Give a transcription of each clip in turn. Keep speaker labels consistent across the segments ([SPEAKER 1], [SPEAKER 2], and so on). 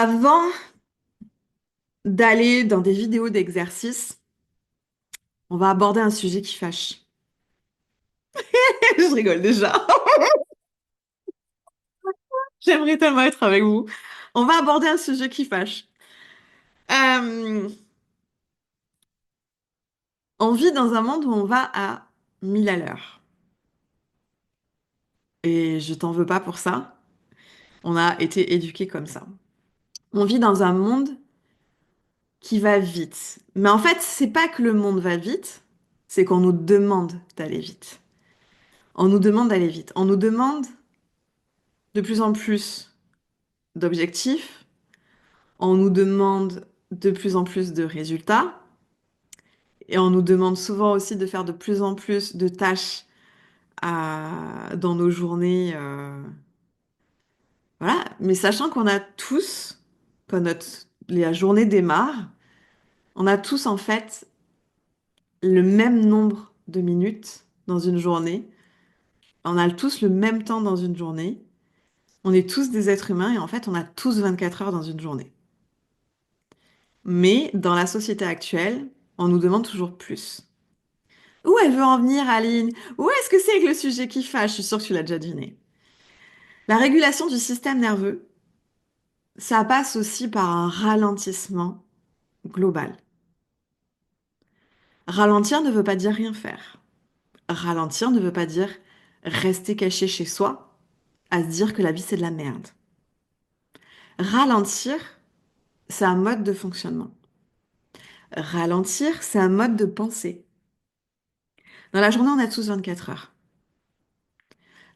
[SPEAKER 1] Avant d'aller dans des vidéos d'exercice, on va aborder un sujet qui fâche. Je rigole déjà. J'aimerais tellement être avec vous. On va aborder un sujet qui fâche. Euh, on vit dans un monde où on va à 1000 à l'heure. Et je t'en veux pas pour ça. On a été éduqués comme ça. On vit dans un monde qui va vite. Mais en fait, c'est pas que le monde va vite, c'est qu'on nous demande d'aller vite. On nous demande d'aller vite. On nous demande de plus en plus d'objectifs. On nous demande de plus en plus de résultats et on nous demande souvent aussi de faire de plus en plus de tâches dans nos journées. Voilà. Mais sachant qu'on a tous, quand la journée démarre, on a tous en fait le même nombre de minutes dans une journée. On a tous le même temps dans une journée. On est tous des êtres humains et en fait, on a tous 24 heures dans une journée. Mais dans la société actuelle, on nous demande toujours plus. Où elle veut en venir, Aline? Où est-ce que c'est avec le sujet qui fâche? Je suis sûre que tu l'as déjà deviné. La régulation du système nerveux, ça passe aussi par un ralentissement global. Ralentir ne veut pas dire rien faire. Ralentir ne veut pas dire rester caché chez soi, à se dire que la vie c'est de la merde. Ralentir, c'est un mode de fonctionnement. Ralentir, c'est un mode de pensée. Dans la journée, on a tous 24 heures.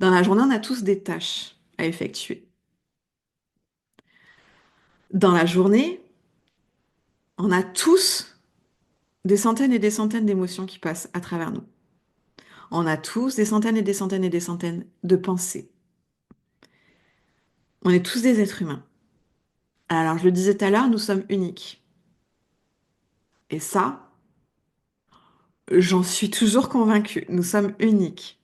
[SPEAKER 1] Dans la journée, on a tous des tâches à effectuer. Dans la journée, on a tous des centaines et des centaines d'émotions qui passent à travers nous. On a tous des centaines et des centaines et des centaines de pensées. On est tous des êtres humains. Alors, je le disais tout à l'heure, nous sommes uniques. Et ça, j'en suis toujours convaincue. Nous sommes uniques.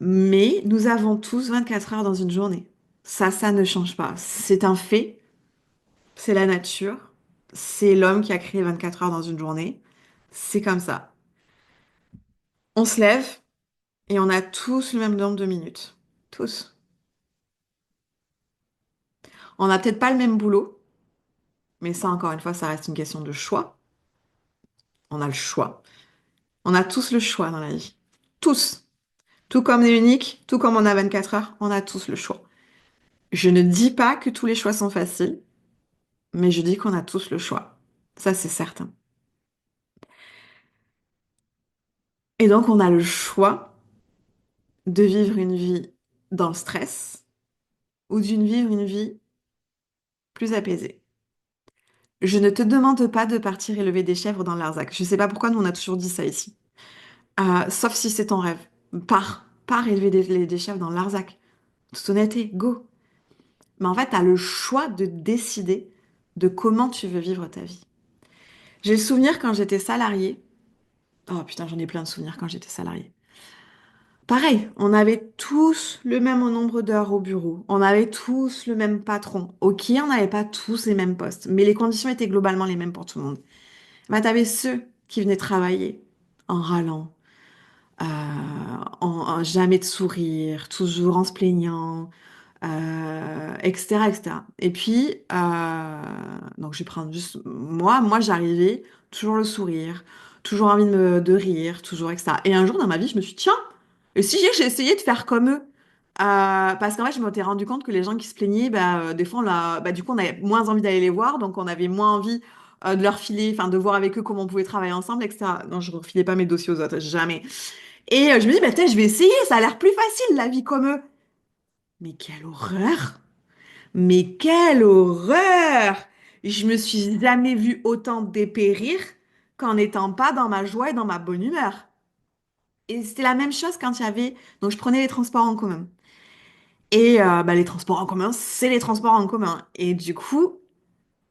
[SPEAKER 1] Mais nous avons tous 24 heures dans une journée. Ça ne change pas. C'est un fait. C'est la nature. C'est l'homme qui a créé 24 heures dans une journée. C'est comme ça. On se lève et on a tous le même nombre de minutes. Tous. On n'a peut-être pas le même boulot, mais ça, encore une fois, ça reste une question de choix. On a le choix. On a tous le choix dans la vie. Tous. Tout comme on est unique, tout comme on a 24 heures, on a tous le choix. Je ne dis pas que tous les choix sont faciles, mais je dis qu'on a tous le choix. Ça, c'est certain. Et donc, on a le choix de vivre une vie dans le stress ou d'une vivre une vie plus apaisée. Je ne te demande pas de partir élever des chèvres dans l'Arzac. Je ne sais pas pourquoi nous on a toujours dit ça ici. Sauf si c'est ton rêve. Pars élever des chèvres dans l'Arzac. Toute honnêteté, go. Mais en fait, tu as le choix de décider de comment tu veux vivre ta vie. J'ai le souvenir quand j'étais salariée. Oh putain, j'en ai plein de souvenirs quand j'étais salariée. Pareil, on avait tous le même nombre d'heures au bureau. On avait tous le même patron. Ok, on n'avait pas tous les mêmes postes, mais les conditions étaient globalement les mêmes pour tout le monde. Bah, t'avais ceux qui venaient travailler en râlant, euh, en jamais de sourire, toujours en se plaignant, etc., etc. Et puis, donc je vais prendre juste moi j'arrivais, toujours le sourire, toujours envie de rire, toujours, etc. Et un jour dans ma vie, je me suis dit, tiens, et si j'ai essayé de faire comme eux? Parce qu'en fait, je m'étais rendu compte que les gens qui se plaignaient, des fois, du coup, on avait moins envie d'aller les voir, donc on avait moins envie de leur filer, enfin, de voir avec eux comment on pouvait travailler ensemble, etc. Non, je ne refilais pas mes dossiers aux autres, jamais. Et je me dis, bah, peut-être, je vais essayer, ça a l'air plus facile, la vie comme eux. Mais quelle horreur! Mais quelle horreur! Je me suis jamais vue autant dépérir qu'en n'étant pas dans ma joie et dans ma bonne humeur. Et c'était la même chose quand il y avait... Donc, je prenais les transports en commun. Et les transports en commun, c'est les transports en commun. Et du coup,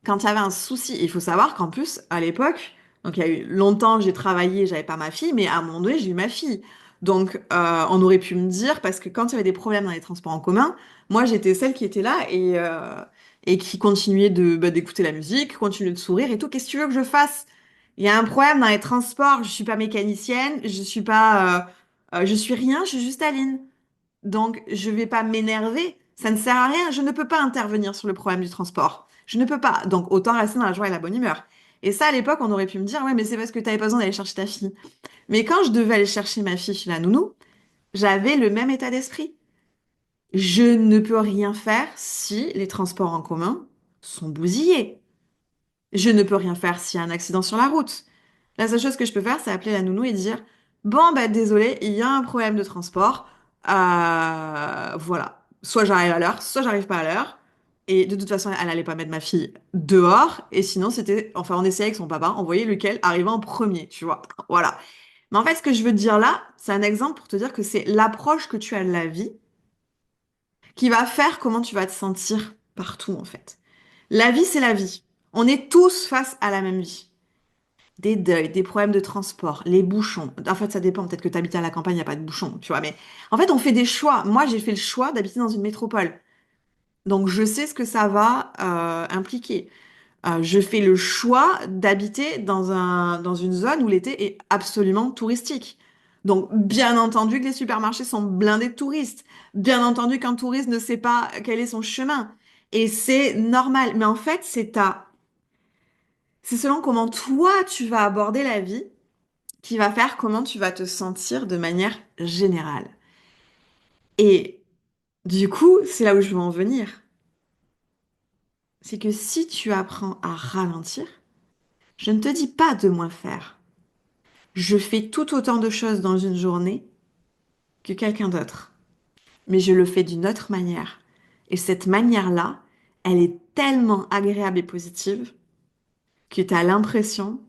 [SPEAKER 1] quand il y avait un souci, il faut savoir qu'en plus, à l'époque, donc il y a eu longtemps, j'ai travaillé, j'avais pas ma fille, mais à un moment donné, j'ai eu ma fille. Donc, on aurait pu me dire, parce que quand il y avait des problèmes dans les transports en commun, moi, j'étais celle qui était là et qui continuait d'écouter la musique, continuait de sourire et tout. Qu'est-ce que tu veux que je fasse? Il y a un problème dans les transports. Je suis pas mécanicienne, je suis rien, je suis juste Aline. Donc, je vais pas m'énerver. Ça ne sert à rien. Je ne peux pas intervenir sur le problème du transport. Je ne peux pas. Donc, autant rester dans la joie et la bonne humeur. Et ça, à l'époque, on aurait pu me dire, ouais, mais c'est parce que tu n'avais pas besoin d'aller chercher ta fille. Mais quand je devais aller chercher ma fille chez la nounou, j'avais le même état d'esprit. Je ne peux rien faire si les transports en commun sont bousillés. Je ne peux rien faire s'il y a un accident sur la route. La seule chose que je peux faire, c'est appeler la nounou et dire, bon, bah, désolé, il y a un problème de transport. Voilà. Soit j'arrive à l'heure, soit j'arrive pas à l'heure. Et de toute façon, elle allait pas mettre ma fille dehors. Et sinon, enfin, on essayait avec son papa, on voyait lequel arrivait en premier, tu vois. Voilà. Mais en fait, ce que je veux te dire là, c'est un exemple pour te dire que c'est l'approche que tu as de la vie qui va faire comment tu vas te sentir partout, en fait. La vie, c'est la vie. On est tous face à la même vie. Des deuils, des problèmes de transport, les bouchons. En fait, ça dépend. Peut-être que tu habites à la campagne, il n'y a pas de bouchons, tu vois. Mais en fait, on fait des choix. Moi, j'ai fait le choix d'habiter dans une métropole. Donc, je sais ce que ça va impliquer. Je fais le choix d'habiter dans une zone où l'été est absolument touristique. Donc, bien entendu que les supermarchés sont blindés de touristes. Bien entendu qu'un touriste ne sait pas quel est son chemin. Et c'est normal. Mais en fait, c'est selon comment toi, tu vas aborder la vie qui va faire comment tu vas te sentir de manière générale. Et du coup, c'est là où je veux en venir. C'est que si tu apprends à ralentir, je ne te dis pas de moins faire. Je fais tout autant de choses dans une journée que quelqu'un d'autre. Mais je le fais d'une autre manière. Et cette manière-là, elle est tellement agréable et positive que tu as l'impression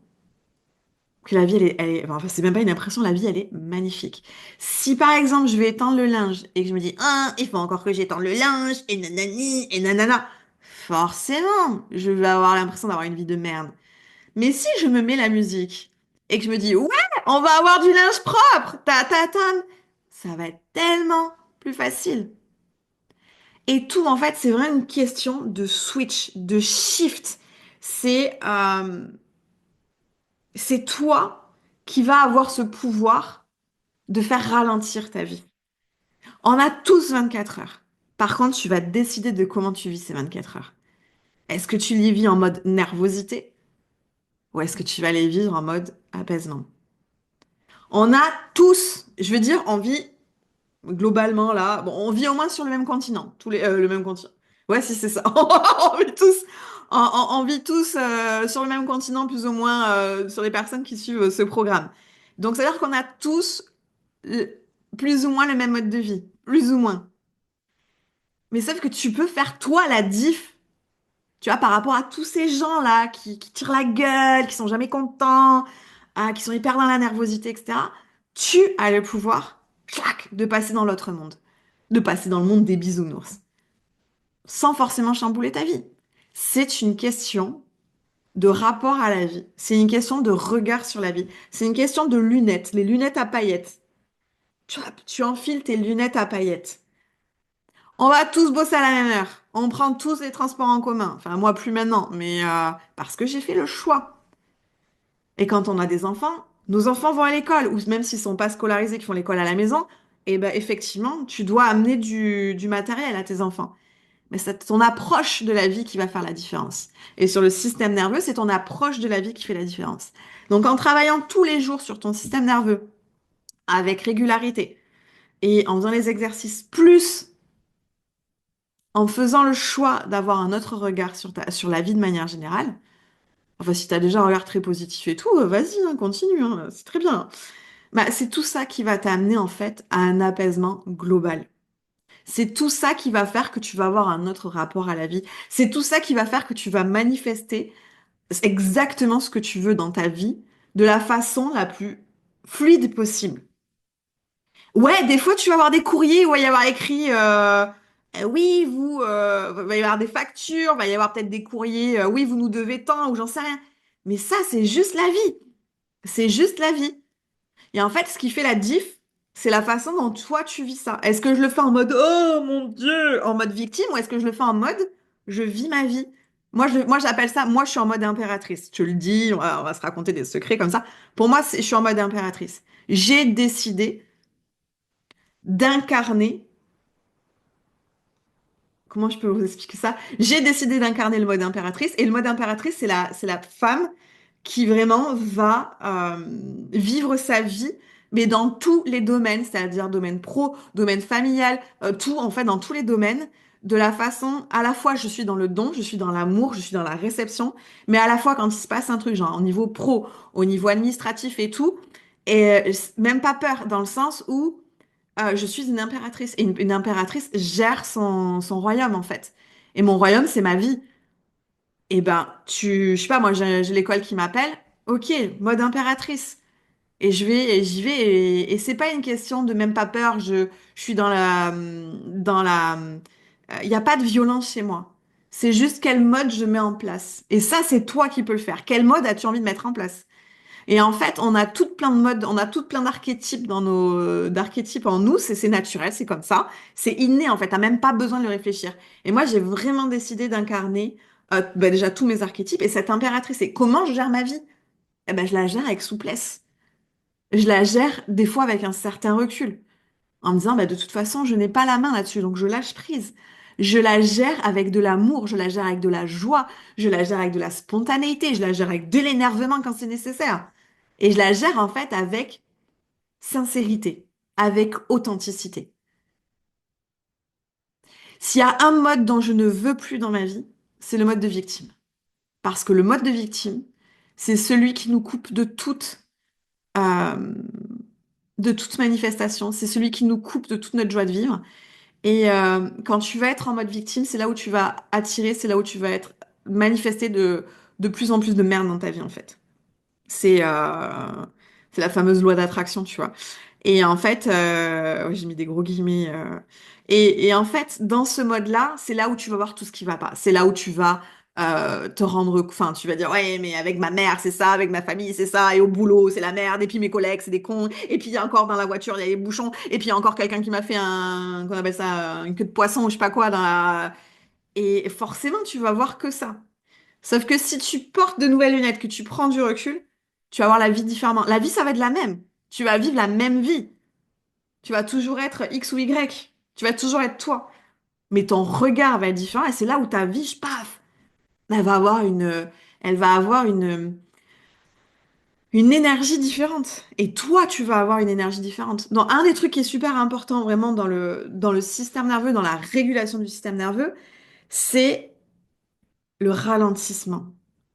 [SPEAKER 1] que la vie, enfin, c'est même pas une impression, la vie, elle est magnifique. Si par exemple, je vais étendre le linge et que je me dis, ah, il faut encore que j'étende le linge, et nanani, et nanana, forcément, je vais avoir l'impression d'avoir une vie de merde. Mais si je me mets la musique et que je me dis, ouais, on va avoir du linge propre, ta ta ta, ça va être tellement plus facile. Et tout, en fait, c'est vraiment une question de switch, de shift. C'est c'est toi qui vas avoir ce pouvoir de faire ralentir ta vie. On a tous 24 heures. Par contre, tu vas décider de comment tu vis ces 24 heures. Est-ce que tu les vis en mode nervosité ou est-ce que tu vas les vivre en mode apaisement? On a tous, je veux dire, on vit globalement là, bon, on vit au moins sur le même continent, le même continent. Ouais, si c'est ça. On vit tous, on vit tous sur le même continent, plus ou moins sur les personnes qui suivent ce programme. Donc, c'est-à-dire qu'on a tous euh, plus ou moins le même mode de vie, plus ou moins. Mais sauf que tu peux faire toi la diff, tu vois, par rapport à tous ces gens-là qui tirent la gueule, qui sont jamais contents, qui sont hyper dans la nervosité, etc. Tu as le pouvoir, clac, de passer dans l'autre monde, de passer dans le monde des bisounours, sans forcément chambouler ta vie. C'est une question de rapport à la vie. C'est une question de regard sur la vie. C'est une question de lunettes, les lunettes à paillettes. Tu enfiles tes lunettes à paillettes. On va tous bosser à la même heure. On prend tous les transports en commun. Enfin, moi plus maintenant, mais parce que j'ai fait le choix. Et quand on a des enfants, nos enfants vont à l'école, ou même s'ils sont pas scolarisés, qui font l'école à la maison, et ben effectivement, tu dois amener du matériel à tes enfants. Mais c'est ton approche de la vie qui va faire la différence. Et sur le système nerveux, c'est ton approche de la vie qui fait la différence. Donc en travaillant tous les jours sur ton système nerveux, avec régularité, et en faisant les exercices plus en faisant le choix d'avoir un autre regard sur la vie de manière générale, enfin, si tu as déjà un regard très positif et tout, vas-y, hein, continue, hein, c'est très bien. Bah, c'est tout ça qui va t'amener en fait à un apaisement global. C'est tout ça qui va faire que tu vas avoir un autre rapport à la vie. C'est tout ça qui va faire que tu vas manifester exactement ce que tu veux dans ta vie de la façon la plus fluide possible. Ouais, des fois, tu vas avoir des courriers où il va y avoir écrit oui, va y avoir des factures, va y avoir peut-être des courriers oui, vous nous devez tant ou j'en sais rien. Mais ça, c'est juste la vie. C'est juste la vie. Et en fait, ce qui fait la diff, C'est la façon dont toi tu vis ça. Est-ce que je le fais en mode oh mon Dieu, en mode victime, ou est-ce que je le fais en mode je vis ma vie? Moi j'appelle ça, moi je suis en mode impératrice. Je te le dis, on va se raconter des secrets comme ça. Pour moi, je suis en mode impératrice. J'ai décidé d'incarner, comment je peux vous expliquer ça? J'ai décidé d'incarner le mode impératrice, et le mode impératrice, c'est la femme qui vraiment va vivre sa vie, mais dans tous les domaines, c'est-à-dire domaine pro, domaine familial, tout, en fait, dans tous les domaines, de la façon, à la fois, je suis dans le don, je suis dans l'amour, je suis dans la réception, mais à la fois, quand il se passe un truc, genre au niveau pro, au niveau administratif et tout, et même pas peur, dans le sens où je suis une impératrice, et une impératrice gère son royaume, en fait. Et mon royaume, c'est ma vie. Eh ben, je sais pas, moi, j'ai l'école qui m'appelle. Ok, mode impératrice. Et j'y vais. Et c'est pas une question de même pas peur. Je suis il n'y a pas de violence chez moi. C'est juste quel mode je mets en place. Et ça, c'est toi qui peux le faire. Quel mode as-tu envie de mettre en place? Et en fait, on a toutes plein de modes, on a toutes plein d'archétypes d'archétypes en nous. C'est naturel, c'est comme ça. C'est inné, en fait. T'as même pas besoin de le réfléchir. Et moi, j'ai vraiment décidé d'incarner, déjà tous mes archétypes et cette impératrice. Et comment je gère ma vie? Eh ben, je la gère avec souplesse. Je la gère des fois avec un certain recul, en me disant, bah, de toute façon, je n'ai pas la main là-dessus, donc je lâche prise. Je la gère avec de l'amour, je la gère avec de la joie, je la gère avec de la spontanéité, je la gère avec de l'énervement quand c'est nécessaire. Et je la gère en fait avec sincérité, avec authenticité. S'il y a un mode dont je ne veux plus dans ma vie, c'est le mode de victime. Parce que le mode de victime, c'est celui qui nous coupe euh, de toute manifestation, c'est celui qui nous coupe de toute notre joie de vivre. Et quand tu vas être en mode victime, c'est là où tu vas attirer, c'est là où tu vas être manifester de plus en plus de merde dans ta vie, en fait. C'est la fameuse loi d'attraction, tu vois. Et en fait, ouais, j'ai mis des gros guillemets. Et en fait, dans ce mode-là, c'est là où tu vas voir tout ce qui va pas. C'est là où tu vas te rendre, enfin, tu vas dire, ouais, mais avec ma mère, c'est ça, avec ma famille, c'est ça, et au boulot, c'est la merde, et puis mes collègues, c'est des cons, et puis il y a encore dans la voiture, il y a les bouchons, et puis il y a encore quelqu'un qui m'a fait qu'on appelle ça, une queue de poisson, ou je sais pas quoi, et forcément, tu vas voir que ça. Sauf que si tu portes de nouvelles lunettes, que tu prends du recul, tu vas voir la vie différemment. La vie, ça va être la même. Tu vas vivre la même vie. Tu vas toujours être X ou Y. Tu vas toujours être toi. Mais ton regard va être différent et c'est là où ta vie, paf, elle va avoir une énergie différente. Et toi, tu vas avoir une énergie différente. Dans un des trucs qui est super important vraiment dans le système nerveux, dans la régulation du système nerveux, c'est le ralentissement.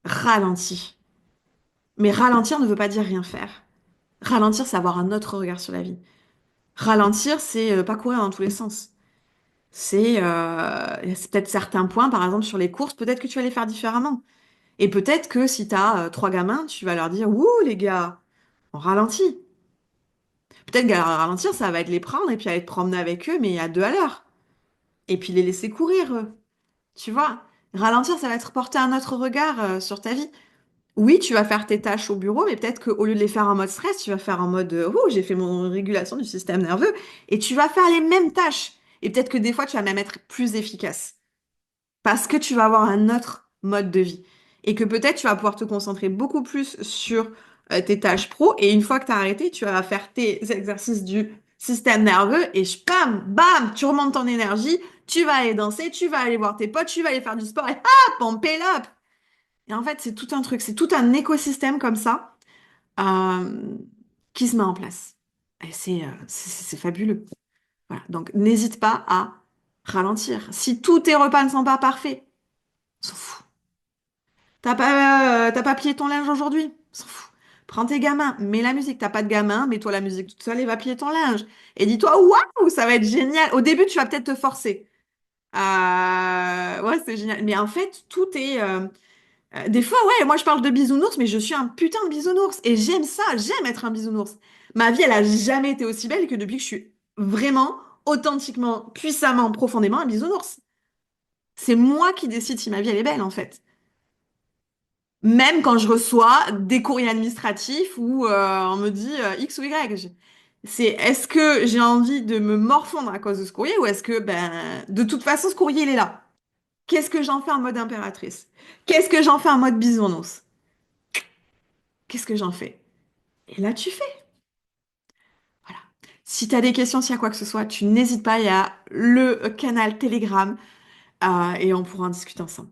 [SPEAKER 1] Ralenti. Mais ralentir ne veut pas dire rien faire. Ralentir, c'est avoir un autre regard sur la vie. Ralentir, c'est pas courir dans tous les sens. C'est peut-être certains points, par exemple sur les courses, peut-être que tu vas les faire différemment. Et peut-être que si tu as trois gamins, tu vas leur dire, ouh les gars, on ralentit. Peut-être qu'à ralentir, ça va être les prendre et puis aller te promener avec eux, mais à deux à l'heure. Et puis les laisser courir, eux. Tu vois? Ralentir, ça va être porter un autre regard sur ta vie. Oui, tu vas faire tes tâches au bureau, mais peut-être qu'au lieu de les faire en mode stress, tu vas faire en mode oh, j'ai fait mon régulation du système nerveux et tu vas faire les mêmes tâches. Et peut-être que des fois, tu vas même être plus efficace parce que tu vas avoir un autre mode de vie et que peut-être tu vas pouvoir te concentrer beaucoup plus sur tes tâches pro et une fois que tu as arrêté, tu vas faire tes exercices du système nerveux et bam, bam, tu remontes ton énergie, tu vas aller danser, tu vas aller voir tes potes, tu vas aller faire du sport et pompe up. Et en fait, c'est tout un truc, c'est tout un écosystème comme ça euh, qui se met en place. Et c'est fabuleux. Voilà. Donc, n'hésite pas à ralentir. Si tous tes repas ne sont pas parfaits, on s'en fout. T'as pas plié ton linge aujourd'hui? On s'en fout. Prends tes gamins, mets la musique. T'as pas de gamin, mets-toi la musique toute seule et va plier ton linge. Et dis-toi, waouh, ça va être génial. Au début, tu vas peut-être te forcer. Ouais, c'est génial. Mais en fait, tout est, des fois, ouais, moi je parle de bisounours, mais je suis un putain de bisounours. Et j'aime ça, j'aime être un bisounours. Ma vie, elle a jamais été aussi belle que depuis que je suis vraiment, authentiquement, puissamment, profondément un bisounours. C'est moi qui décide si ma vie, elle est belle, en fait. Même quand je reçois des courriers administratifs où on me dit X ou Y. C'est est-ce que j'ai envie de me morfondre à cause de ce courrier ou est-ce que, ben, de toute façon, ce courrier, il est là. Qu'est-ce que j'en fais en mode impératrice? Qu'est-ce que j'en fais en mode bisounours? Qu'est-ce que j'en fais? Et là, tu fais. Voilà. Si tu as des questions, s'il y a quoi que ce soit, tu n'hésites pas, il y a le canal Telegram et on pourra en discuter ensemble.